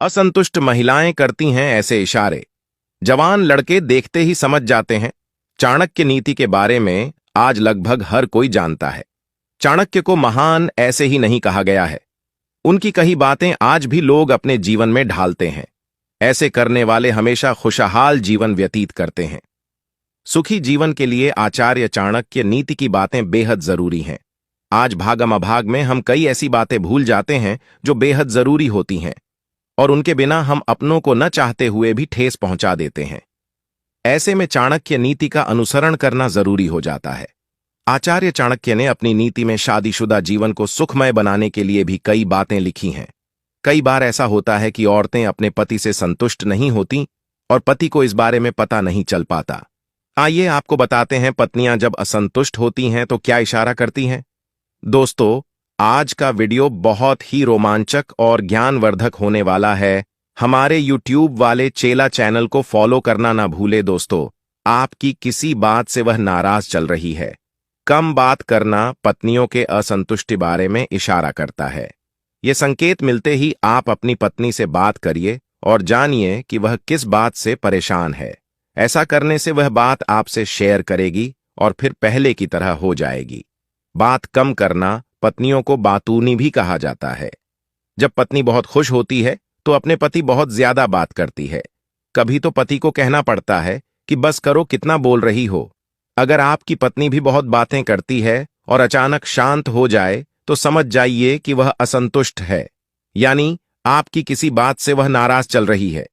असंतुष्ट महिलाएं करती हैं ऐसे इशारे। जवान लड़के देखते ही समझ जाते हैं। चाणक्य नीति के बारे में आज लगभग हर कोई जानता है। चाणक्य को महान ऐसे ही नहीं कहा गया है। उनकी कही बातें आज भी लोग अपने जीवन में ढालते हैं। ऐसे करने वाले हमेशा खुशहाल जीवन व्यतीत करते हैं। सुखी जीवन के लिए आचार्य चाणक्य नीति की बातें बेहद जरूरी हैं। आज भागम अभाग में हम कई ऐसी बातें भूल जाते हैं जो बेहद जरूरी होती हैं, और उनके बिना हम अपनों को न चाहते हुए भी ठेस पहुंचा देते हैं। ऐसे में चाणक्य नीति का अनुसरण करना जरूरी हो जाता है। आचार्य चाणक्य ने अपनी नीति में शादीशुदा जीवन को सुखमय बनाने के लिए भी कई बातें लिखी हैं। कई बार ऐसा होता है कि औरतें अपने पति से संतुष्ट नहीं होती और पति को इस बारे में पता नहीं चल पाता। आइए आपको बताते हैं, पत्नियां जब असंतुष्ट होती हैं तो क्या इशारा करती हैं। दोस्तों, आज का वीडियो बहुत ही रोमांचक और ज्ञानवर्धक होने वाला है। हमारे YouTube वाले चेला चैनल को फॉलो करना ना भूले। दोस्तों, आपकी किसी बात से वह नाराज चल रही है। कम बात करना पत्नियों के असंतुष्टि बारे में इशारा करता है। ये संकेत मिलते ही आप अपनी पत्नी से बात करिए और जानिए कि वह किस बात से परेशान है। ऐसा करने से वह बात आपसे शेयर करेगी और फिर पहले की तरह हो जाएगी। बात कम करना पत्नियों को बातूनी भी कहा जाता है। जब पत्नी बहुत खुश होती है तो अपने पति बहुत ज्यादा बात करती है। कभी तो पति को कहना पड़ता है कि बस करो, कितना बोल रही हो। अगर आपकी पत्नी भी बहुत बातें करती है और अचानक शांत हो जाए तो समझ जाइए कि वह असंतुष्ट है, यानी आपकी किसी बात से वह नाराज चल रही है।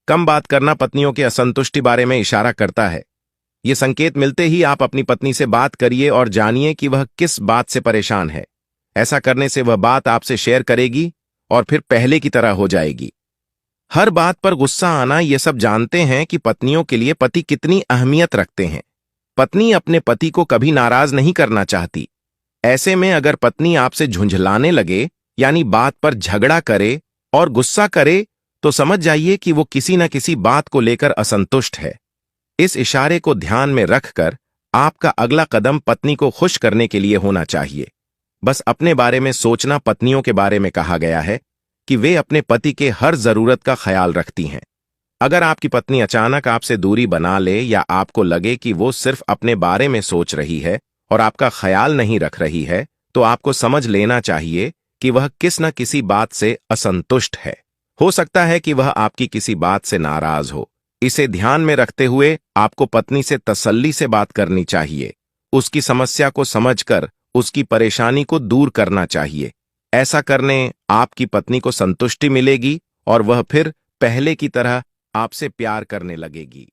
कम बात करना पत्नियों के असंतुष्टि बारे में इशारा करता है। ये संकेत मिलते ही आप अपनी पत्नी से बात करिए और जानिए कि वह किस बात से परेशान है। ऐसा करने से वह बात आपसे शेयर करेगी और फिर पहले की तरह हो जाएगी। हर बात पर गुस्सा आना, ये सब जानते हैं कि पत्नियों के लिए पति कितनी अहमियत रखते हैं। पत्नी अपने पति को कभी नाराज नहीं करना चाहती। ऐसे में अगर पत्नी आपसे झुंझलाने लगे, यानी बात पर झगड़ा करे और गुस्सा करे, तो समझ जाइए कि वो किसी न किसी बात को लेकर असंतुष्ट है। इस इशारे को ध्यान में रखकर आपका अगला कदम पत्नी को खुश करने के लिए होना चाहिए। बस अपने बारे में सोचना। पत्नियों के बारे में कहा गया है कि वे अपने पति के हर जरूरत का ख्याल रखती हैं। अगर आपकी पत्नी अचानक आपसे दूरी बना ले या आपको लगे कि वो सिर्फ अपने बारे में सोच रही है और आपका ख्याल नहीं रख रही है, तो आपको समझ लेना चाहिए कि वह किस न किसी बात से असंतुष्ट है। हो सकता है कि वह आपकी किसी बात से नाराज हो। इसे ध्यान में रखते हुए आपको पत्नी से तसल्ली से बात करनी चाहिए। उसकी समस्या को समझकर उसकी परेशानी को दूर करना चाहिए। ऐसा करने आपकी पत्नी को संतुष्टि मिलेगी और वह फिर पहले की तरह आपसे प्यार करने लगेगी।